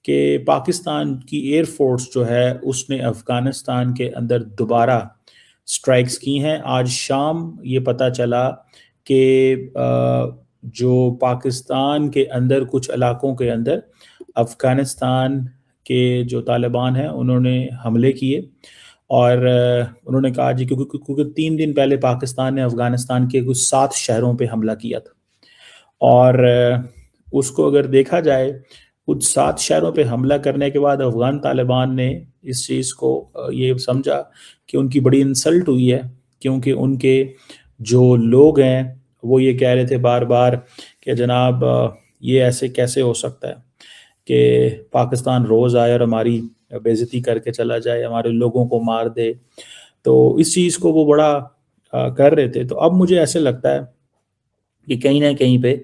کہ پاکستان کی air force جو ہے اس نے افغانستان کے اندر دوبارہ سٹرائکس کی ہیں۔ آج شام یہ پتہ چلا کہ جو پاکستان کے اندر کچھ علاقوں کے اندر افغانستان کے جو طالبان ہیں انہوں نے حملے کیے، اور انہوں نے کہا جی کیونکہ 3 دن پہلے پاکستان نے افغانستان کے کچھ 7 شہروں پہ حملہ کیا تھا، اور اس کو اگر دیکھا جائے کچھ 7 شہروں پہ حملہ کرنے کے بعد افغان طالبان نے اس چیز کو یہ سمجھا کہ ان کی بڑی انسلٹ ہوئی ہے، کیونکہ ان کے جو لوگ ہیں وہ یہ کہہ رہے تھے بار بار کہ جناب یہ ایسے کیسے ہو سکتا ہے کہ پاکستان روز آئے اور ہماری بے عزتی کر کے چلا جائے، ہمارے لوگوں کو مار دے۔ تو اس چیز کو وہ بڑا کر رہے تھے۔ تو اب مجھے ایسے لگتا ہے کہ کہیں نہ کہیں پہ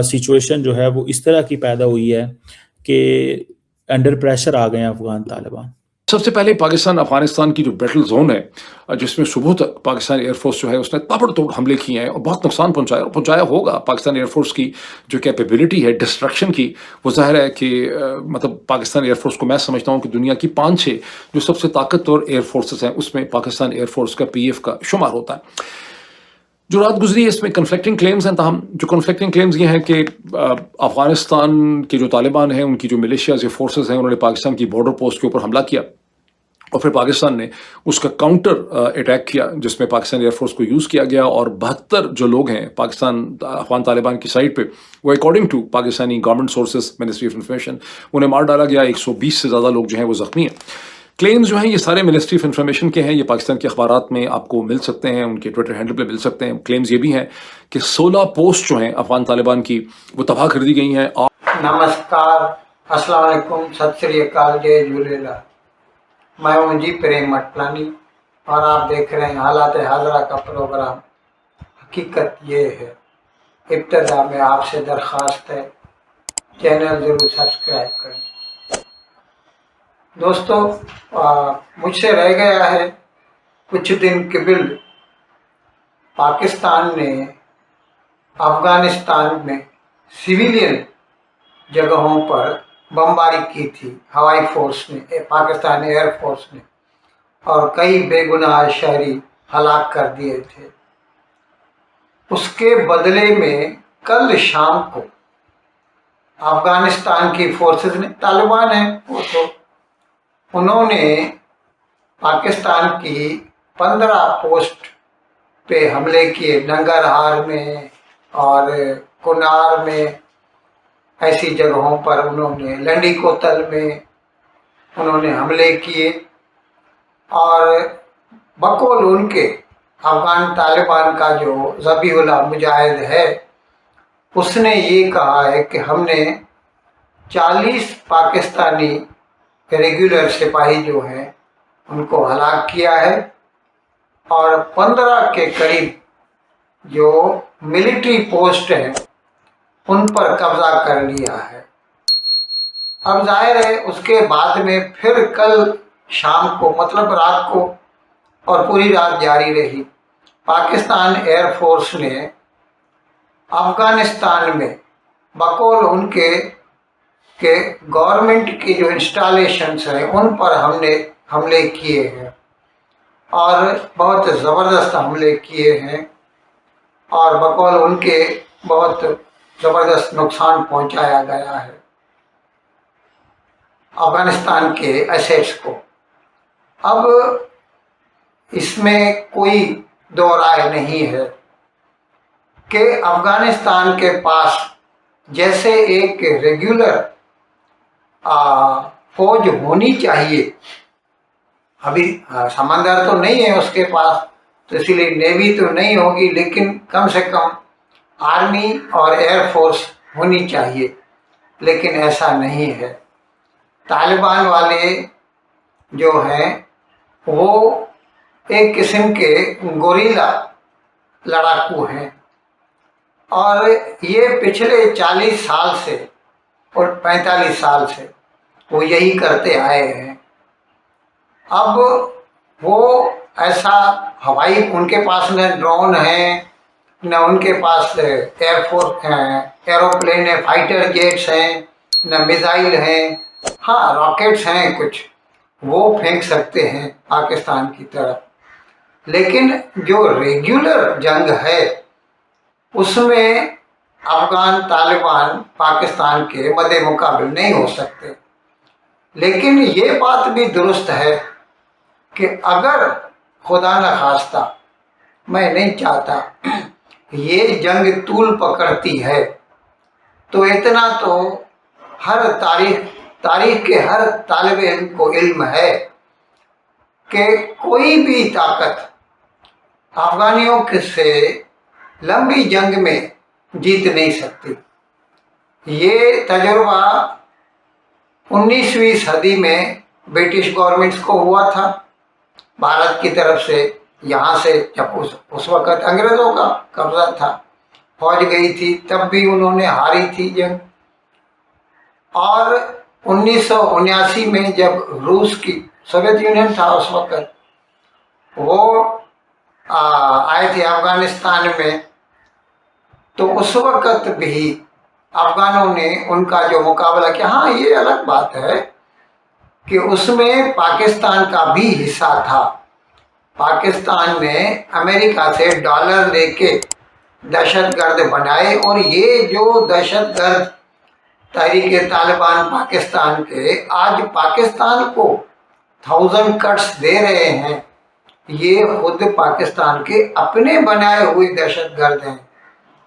سچویشن جو ہے وہ اس طرح کی پیدا ہوئی ہے کہ انڈر پریشر آ گئے ہیں افغان طالبان۔ سب سے پہلے پاکستان افغانستان کی جو بیٹل زون ہے، جس میں صبح تک پاکستان ایئر فورس جو ہے اس نے تابڑ توڑ حملے کیے ہیں اور بہت نقصان پہنچایا ہوگا۔ پاکستان ایئر فورس کی جو کیپیبلٹی ہے ڈسٹرکشن کی، وہ ظاہر ہے کہ مطلب پاکستان ایئر فورس کو میں سمجھتا ہوں کہ دنیا کی 5-6 جو سب سے طاقتور ایئر فورسز ہیں اس میں پاکستان ایئر فورس کا PF کا شمار ہوتا ہے۔ جو رات گزری ہے اس میں کنفلکٹنگ کلیمز ہیں، تاہم جو کنفلکٹنگ کلیمز یہ ہیں کہ افغانستان کے جو طالبان ہیں ان کی جو ملیشیاز یا فورسز ہیں انہوں نے پاکستان کی بارڈر پوسٹ کے اوپر حملہ کیا، اور پھر پاکستان نے اس کا کاؤنٹر اٹیک کیا جس میں پاکستان ایئر فورس کو یوز کیا گیا، اور 72 جو لوگ ہیں افغان طالبان کی سائٹ پہ، وہ according to Pakistani government sources ministry of information انہیں مار ڈالا گیا۔ 120 سے زیادہ لوگ جو ہیں وہ زخمی ہیں۔ کلیمز جو ہیں یہ سارے منسٹری آف انفارمیشن کے ہیں، یہ پاکستان کے اخبارات میں آپ کو مل سکتے ہیں، ان کے ٹویٹر ہینڈل پہ مل سکتے ہیں۔ کلیمز یہ بھی ہیں کہ 16 پوسٹ جو ہیں افغان طالبان کی وہ تباہ کر دی گئی ہیں۔ نمسکار، السلام علیکم، ست سری اکال، جے جھولےلال۔ میں ہوں جی پریم مٹلانی، اور آپ دیکھ رہے ہیں حالات حاضرہ کا پروگرام۔ حقیقت یہ ہے، ابتدا میں آپ سے درخواست ہے چینل ضرور سبسکرائب کریں۔ دوستو، مجھ سے رہ گیا ہے کچھ دن قبل پاکستان نے افغانستان میں سویلین جگہوں پر بمباری کی تھی، ہوائی فورس نے، پاکستانی ایئر فورس نے، اور کئی بے گناہ شہری ہلاک کر دیے تھے۔ اس کے بدلے میں کل شام کو افغانستان کی فورسز نے، طالبان ہیں وہ تو، انہوں نے پاکستان کی 15 پوسٹ پہ حملے کیے، ننگرہار میں اور کنار میں، ایسی جگہوں پر انہوں نے، لنڈی کوتل میں انہوں نے حملے کیے، اور بقول ان کے افغان طالبان کا جو ذبیح اللہ مجاہد ہے اس نے یہ کہا ہے کہ ہم نے 40 پاکستانی ریگولر سپاہی جو ہیں ان کو ہلاک کیا ہے، اور 15 کے قریب جو ملٹری پوسٹ ہیں ان پر قبضہ کر لیا ہے۔ اب ظاہر ہے اس کے بعد میں پھر کل شام کو، مطلب رات کو، اور پوری رات جاری رہی، پاکستان ایئر فورس نے افغانستان میں بقول ان کے کہ گورنمنٹ کی جو انسٹالیشنز ہیں ان پر حملے کیے ہیں، اور بہت زبردست حملے کیے ہیں، اور بقول ان کے بہت زبردست نقصان پہنچایا گیا ہے افغانستان کے ایسیٹس کو۔ اب اس میں کوئی دو رائے نہیں ہے کہ افغانستان کے پاس جیسے ایک ریگولر فوج ہونی چاہیے، ابھی سمندر تو نہیں ہے اس کے پاس، تو اسی لیے نیوی تو نہیں ہوگی، لیکن کم سے کم آرمی اور ایئر فورس ہونی چاہیے، لیکن ایسا نہیں ہے۔ طالبان والے جو ہیں وہ ایک قسم کے گوریلا لڑاکو ہیں، اور یہ پچھلے 40 سال سے اور 45 سال سے وہ یہی کرتے آئے ہیں۔ اب وہ ایسا ہوائی، ان کے پاس نہ ڈرون ہیں، نہ ان کے پاس ایئروپلین ہے، فائٹر جیٹس ہیں، نہ میزائل ہیں، हाँ रॉकेट्स हैं कुछ, वो फेंक सकते हैं पाकिस्तान की तरफ, लेकिन जो रेगुलर जंग है उसमें अफगान तालिबान पाकिस्तान के मद्दे मुकाबिल नहीं हो सकते। लेकिन ये बात भी दुरुस्त है कि अगर खुदा न खास्ता, मैं नहीं चाहता, ये जंग तूल पकड़ती है तो इतना तो हर तारीख के हर तालिब इल्म को इल्म है कि कोई भी ताकत अफगानियों से लंबी जंग में जीत नहीं सकती। ये तजुर्बा 19वीं सदी में ब्रिटिश गवर्नमेंट्स को हुआ था भारत की तरफ से, यहाँ से जब उस वक़्त अंग्रेज़ों का कब्जा था, फौज गई थी, तब भी उन्होंने हारी थी जंग। और 1979 में जब रूस की, सोवियत यूनियन था उस वक़्त, वो आए थे अफगानिस्तान में, तो उस वक़्त भी अफगानों ने उनका जो मुकाबला किया। हाँ ये अलग बात है कि उसमें पाकिस्तान का भी हिस्सा था। पाकिस्तान ने अमेरिका से डॉलर लेके दहशतगर्द बनाए, और ये जो दहशतगर्द तहरीक तालिबान पाकिस्तान के आज पाकिस्तान को 1000 कट्स दे रहे हैं, ये खुद पाकिस्तान के अपने बनाए हुए दहशतगर्द हैं।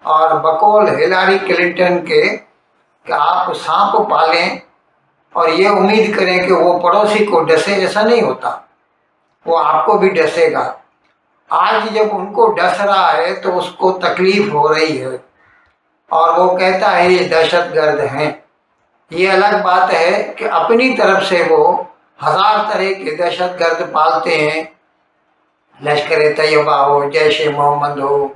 और बकौल हिलारी क्लिंटन के कि आप सांप पालें और ये उम्मीद करें कि वो पड़ोसी को डसे, ऐसा नहीं होता, वो आपको भी डसेगा। आज जब उनको डस रहा है तो उसको तकलीफ हो रही है और वो कहता है ये दहशतगर्द हैं। ये अलग बात है कि अपनी तरफ से वो 1000 तरह के दहशतगर्द पालते हैं, लश्कर तैयबा हो, जैश ए मोहम्मद हो,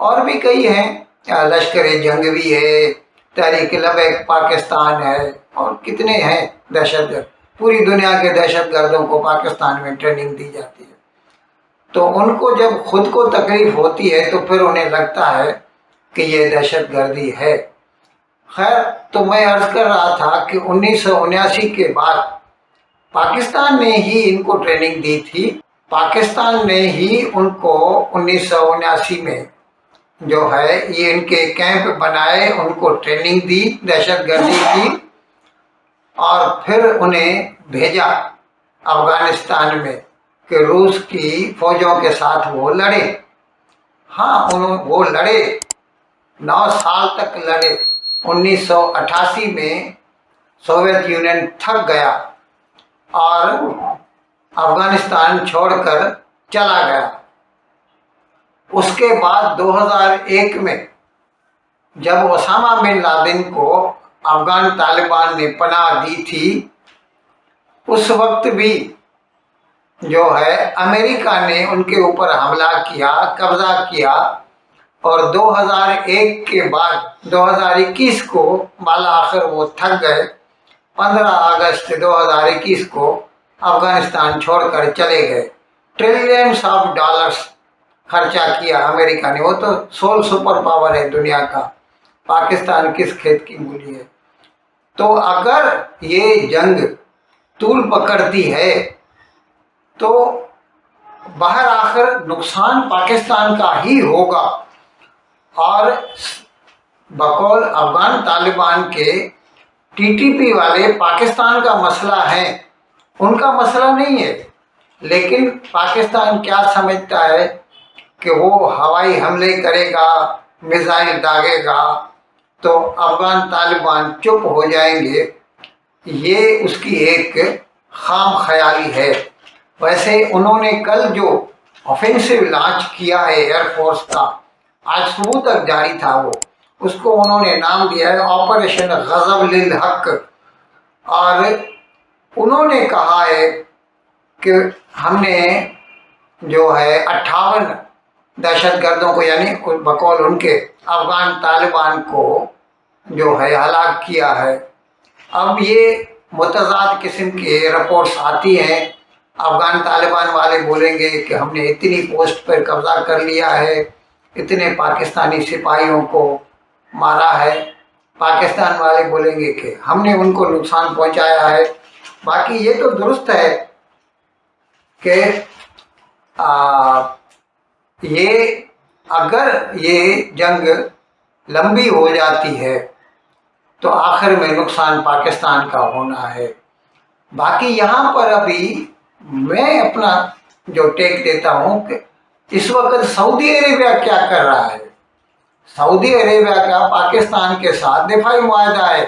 और भी कई हैं, लश्कर जंगवी है, तहरीक लबैक पाकिस्तान है, और कितने हैं दहशतगर्द। पूरी दुनिया के दहशतगर्दों को पाकिस्तान में ट्रेनिंग दी जाती है। तो उनको जब खुद को तकलीफ होती है तो फिर उन्हें लगता है कि ये दहशतगर्दी है। खैर, तो मैं अर्ज कर रहा था कि 1979 के बाद पाकिस्तान ने ही इनको ट्रेनिंग दी थी। पाकिस्तान ने ही उनको 1979 में जो है ये इनके कैंप बनाए, उनको ट्रेनिंग दी दहशतगर्दी की, और फिर उन्हें भेजा अफगानिस्तान में कि रूस की फौजों के साथ वो लड़े। हाँ वो लड़े, 9 साल तक लड़े। 1988 में सोवियत यूनियन थक गया और अफगानिस्तान छोड़कर चला गया। उसके बाद 2001 में जब ओसामा बिन लादेन को अफगान तालिबान ने पनाह दी थी, उस वक्त भी जो है अमेरिका ने उनके ऊपर हमला किया, कब्जा किया, और 2001 के बाद 2021 को बाला आखिर वो थक गए। 15 अगस्त 2021 को अफगानिस्तान छोड़कर चले गए। ट्रिलियंस ऑफ डॉलर्स खर्चा किया अमेरिका ने, वो तो सोल सुपर पावर है दुनिया का, पाकिस्तान किस खेत की मूली है। तो अगर ये जंग तूल पकड़ती है तो बाहर आखिर नुकसान पाकिस्तान का ही होगा। और बकौल अफगान तालिबान के टीटीपी वाले पाकिस्तान का मसला है, उनका मसला नहीं है, लेकिन पाकिस्तान क्या समझता है कि वो हवाई हमले करेगा, मिसाइल दागेगा तो अफगान तालिबान चुप हो जाएंगे। ये उसकी एक खाम ख्याली है। वैसे उन्होंने कल जो ऑफेंसिव लॉन्च किया है एयरफोर्स का, आज सुबह तक जारी था वो, उसको उन्होंने नाम दिया है ऑपरेशन गज़ब लिल हक। और उन्होंने कहा है कि हमने जो है 58 दहशतगर्दों को, यानी बकौल उनके अफगान तालिबान को जो है हलाक किया है। अब ये मुतज़ाद किस्म की रिपोर्ट्स आती हैं। अफगान तालिबान वाले बोलेंगे कि हमने इतनी पोस्ट पर कब्जा कर लिया है, इतने पाकिस्तानी सिपाहियों को मारा है, पाकिस्तान वाले बोलेंगे कि हमने उनको नुकसान पहुंचाया है। बाकी ये तो दुरुस्त है कि ये अगर ये जंग लंबी हो जाती है तो आखिर में नुकसान पाकिस्तान का होना है। बाकी यहाँ पर अभी मैं अपना जो टेक देता हूँ कि इस वक्त सऊदी अरेबिया क्या कर रहा है। सऊदी अरेबिया का पाकिस्तान के साथ दिफाई मुआहदा है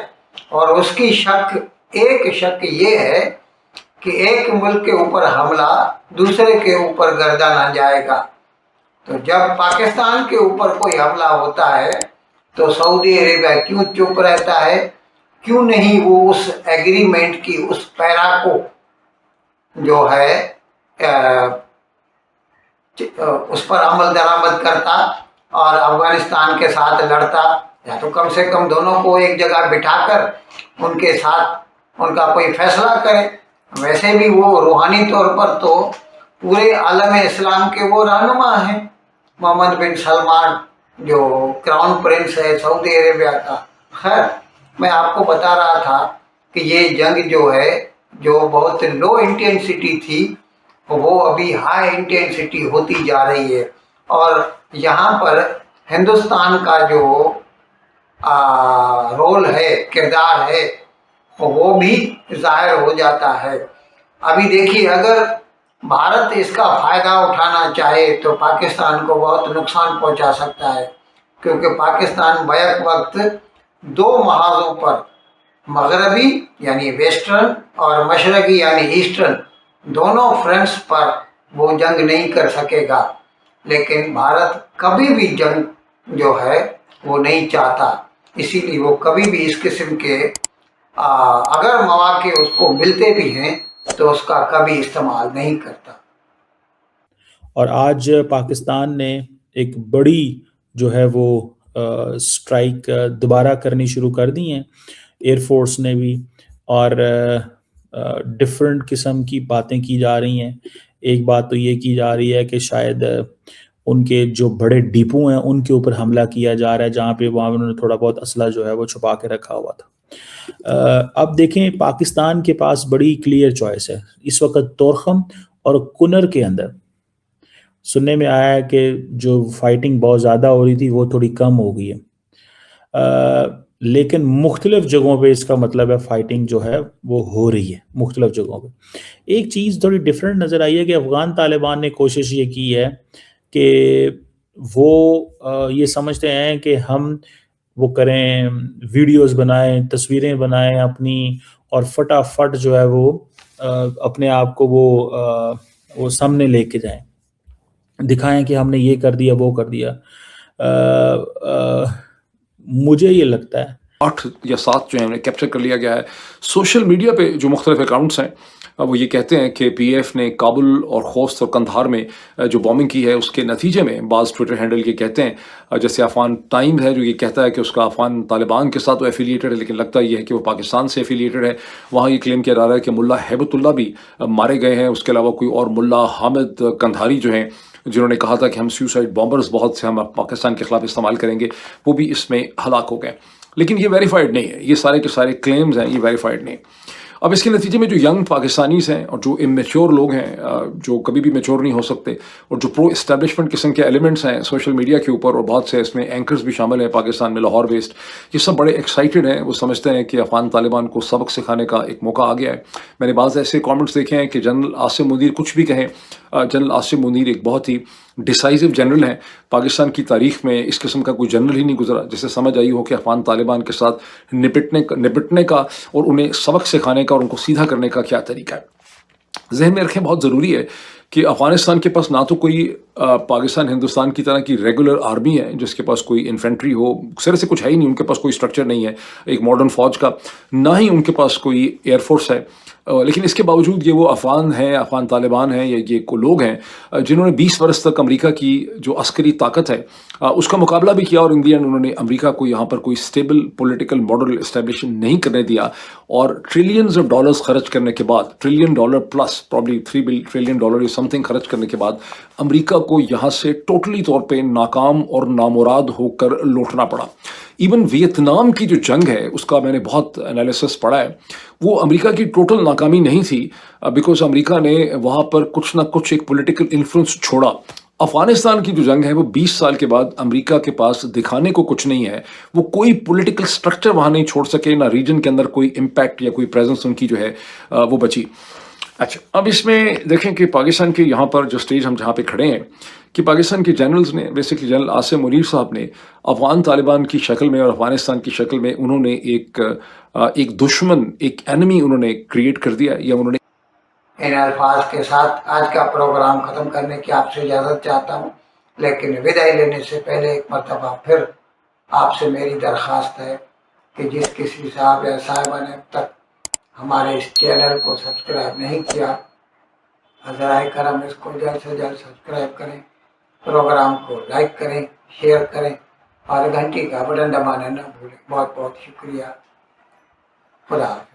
और उसकी एक शक ये है कि एक मुल्क के ऊपर हमला दूसरे के ऊपर गर्दाना जाएगा। तो जब पाकिस्तान के ऊपर कोई हमला होता है तो सऊदी अरेबिया क्यों चुप रहता है, क्यों नहीं वो उस एग्रीमेंट की उस पैरा को जो है उस पर अमल दरामद करता और अफगानिस्तान के साथ लड़ता, या तो कम से कम दोनों को एक जगह बिठाकर उनके साथ उनका कोई फैसला करे। वैसे भी वो रूहानी तौर पर तो पूरे आलम इस्लाम के वो रहनुमा हैं, मोहम्मद बिन सलमान जो क्राउन प्रिंस है सऊदी अरेबिया का। खैर, मैं आपको बता रहा था कि ये जंग जो है, जो बहुत लो इंटेंसिटी थी, वो अभी हाई इंटेंसिटी होती जा रही है और यहाँ पर हिंदुस्तान का जो रोल है, किरदार है, वो भी ज़ाहिर हो जाता है। अभी देखिए, अगर भारत इसका फ़ायदा उठाना चाहे तो पाकिस्तान को बहुत नुकसान पहुंचा सकता है, क्योंकि पाकिस्तान बैक वक्त दो महाजों पर, मगरबी यानी वेस्टर्न और मशरकी यानी ईस्टर्न, दोनों फ्रंट्स पर वो जंग नहीं कर सकेगा। लेकिन भारत कभी भी जंग जो है वो नहीं चाहता, इसीलिए वो कभी भी इस किस्म के अगर मौके उसको मिलते भी हैं तो उसका कभी इस्तेमाल नहीं करता। और आज पाकिस्तान ने एक बड़ी जो है वो स्ट्राइक दोबारा करनी शुरू कर दी हैं, एयरफोर्स ने भी, और डिफरेंट किस्म की बातें की जा रही हैं। एक बात तो ये की जा रही है कि शायद उनके जो बड़े डिपो हैं उनके ऊपर हमला किया जा रहा है, जहाँ पे वहाँ उन्होंने थोड़ा बहुत असला जो है वो छुपा के रखा हुआ था। अब देखें, पाकिस्तान के पास बड़ी क्लियर चॉइस है इस वक्त। तोरखम और कुनर के अंदर सुनने में आया है कि जो फाइटिंग बहुत ज़्यादा हो रही थी वो थोड़ी कम हो गई है, लेकिन मुख्तलिफ जगहों पे इसका मतलब है फाइटिंग जो है वो हो रही है मुख्तलिफ जगहों पे। एक चीज़ थोड़ी डिफरेंट नज़र आई है कि अफ़गान तालिबान ने कोशिश ये की है कि वो ये समझते हैं कि हम वो करें, वीडियोस बनाएं, तस्वीरें बनाएं अपनी, और फटाफट जो है वो अपने आप को वो सामने लेके जाएं, दिखाएं कि हमने ये कर दिया वो कर दिया। मुझे ये लगता है 8 या 7 जो है हमने कैप्चर कर लिया गया है। सोशल मीडिया पे जो मुख्तलिफ अकाउंट्स हैं वो ये कहते हैं कि पीएफ ने काबुल और खोस्त और कंधार में जो बॉम्बिंग की है उसके नतीजे में, बाज़ ट्विटर हैंडल ये कहते हैं, जैसे अफगान टाइम्स है जो ये कहता है कि उसका अफगान तालिबान के साथ वो एफिलिएटेड है, लेकिन लगता ये है कि वो पाकिस्तान से एफिलिएटेड है। वहाँ ये क्लेम किया जा रहा है कि मुल्ला हैबतुल्ला भी मारे गए हैं, उसके अलावा कोई और मुल्ला हामिद कंधारी जो हैं जिन्होंने कहा था कि हम सुसाइड बॉम्बर्स बहुत से हम पाकिस्तान के खिलाफ इस्तेमाल करेंगे, वो भी इसमें हलाक हो गए। लेकिन ये वेरीफाइड नहीं है, ये सारे के सारे क्लेम्स हैं, ये वेरीफाइड नहीं। अब इसके नतीजे में जो यंग पाकिस्तानीज़ हैं और जो इमेच्योर लोग हैं, जो कभी भी मेच्योर नहीं हो सकते, और जो प्रो इस्टेब्लिशमेंट किस्म के एलिमेंट्स हैं सोशल मीडिया के ऊपर, और बहुत से इसमें एंकर्स भी शामिल हैं पाकिस्तान में, लाहौर बेस्ड, ये सब बड़े एक्साइटेड हैं। वो समझते हैं कि अफगान तालिबान को सबक सिखाने का एक मौका आ गया है। मैंने बाज़ ऐसे कमेंट्स देखे हैं कि जनरल आसिम मुनीर कुछ भी कहें, जनरल आसिम मुनीर एक बहुत ही डिसाइसिव जनरल हैं। पाकिस्तान की तारीख में इस किस्म का कोई जनरल ही नहीं गुजरा जिसे समझ आई हो कि अफगान तालिबान के साथ निपटने का और उन्हें सबक सिखाने का और उनको सीधा करने का क्या तरीका है। जहन में रखें, बहुत ज़रूरी है कि अफ़गानिस्तान के पास ना तो कोई पाकिस्तान हिंदुस्तान की तरह की रेगुलर आर्मी है जिसके पास कोई इन्फेंट्री हो, सिरे से कुछ है ही नहीं, उनके पास कोई स्ट्रक्चर नहीं है एक मॉडर्न फ़ौज का, ना ही उनके पास कोई एयरफोर्स है। लेकिन इसके बावजूद ये वो अफ़गान हैं, अफ़गान तालिबान हैं, ये को लोग हैं जिन्होंने 20 वर्ष तक अमेरिका की जो अस्करी ताकत है उसका मुकाबला भी किया, और इन दी एंड उन्होंने अमेरिका को यहाँ पर कोई स्टेबल पॉलिटिकल मॉडल इस्टेब्लिश नहीं करने दिया। और ट्रिलियंस ऑफ डॉलर्स खर्च करने के बाद, $1 trillion plus probably $3 trillion something खर्च करने के बाद अमेरिका को यहाँ से टोटली तौर पे नाकाम और नामुराद होकर लौटना पड़ा। ایون ویتنام کی جو جنگ ہے اس کا میں نے بہت انالیسس پڑھا ہے، وہ امریکہ کی ٹوٹل ناکامی نہیں تھی، بیکاز امریکہ نے وہاں پر کچھ نہ کچھ ایک پولیٹیکل انفلوئنس چھوڑا۔ افغانستان کی جو جنگ ہے وہ 20 سال کے بعد امریکہ کے پاس دکھانے کو کچھ نہیں ہے، وہ کوئی پولیٹیکل سٹرکچر وہاں نہیں چھوڑ سکے، نہ ریجن کے اندر کوئی امپیکٹ یا کوئی پریزنس ان کی جو ہے وہ بچی۔ اچھا، اب اس میں دیکھیں کہ پاکستان کے یہاں پر جو سٹیج ہم جہاں پہ کھڑے ہیں کہ پاکستان کے جنرلز نے، بیسکلی جنرل عاصم منیر صاحب نے افغان طالبان کی شکل میں اور افغانستان کی شکل میں انہوں نے ایک دشمن، ایک اینمی انہوں نے کریٹ کر دیا، یا انہوں نے ان الفاظ کے ساتھ آج کا پروگرام ختم کرنے کی آپ سے اجازت چاہتا ہوں، لیکن ودائی لینے سے پہلے ایک مرتبہ پھر آپ سے میری درخواست ہے کہ جس کسی صاحب یا صاحبہ نے اب تک ہمارے اس چینل کو سبسکرائب نہیں کیا، ذرائع کرم اس کو جلد سے جلد سبسکرائب کریں، پروگرام کو لائک کریں، شیئر کریں اور گھنٹی کا بٹن دبانا نہ بھولیں۔ بہت بہت شکریہ۔ خدا حافظ۔